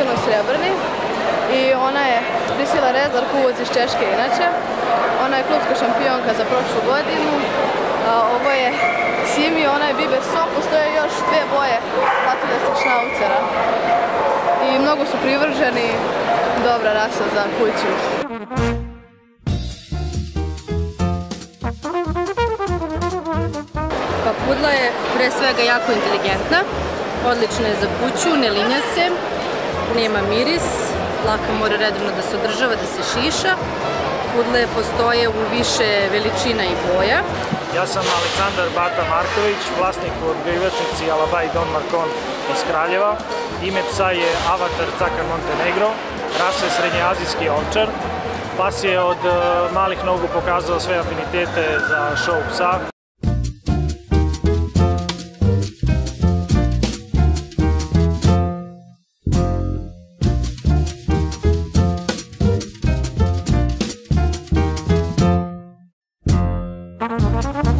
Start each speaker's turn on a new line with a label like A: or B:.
A: crveno-srebrni i ona je Priscila Rezar, kuvac iz Češke inače. Ona je klubska šampionka za prošlu godinu. Ovo je Simi, ona je Biber So, postoje još dve boje Latuljaskog šnaucera. I mnogo su privrženi, dobra rasa za kuću.
B: Pa pudla je pre svega jako inteligentna, odlična je za kuću, ne linja se, nema miris, dlaka mora redovno da se održava, da se šiša. Pudle postoje u više veličina i boja.
C: Ja sam Aleksandar Bata Marković, vlasnik u odgajivačnici Alabaj Don Marcon iz Kraljeva. Ime psa je Avatar Cakar Montenegro, rasa je srednjeazijski ovčar. Pas je od malih nogu pokazao sve afinitete za show psa.
D: Thank you.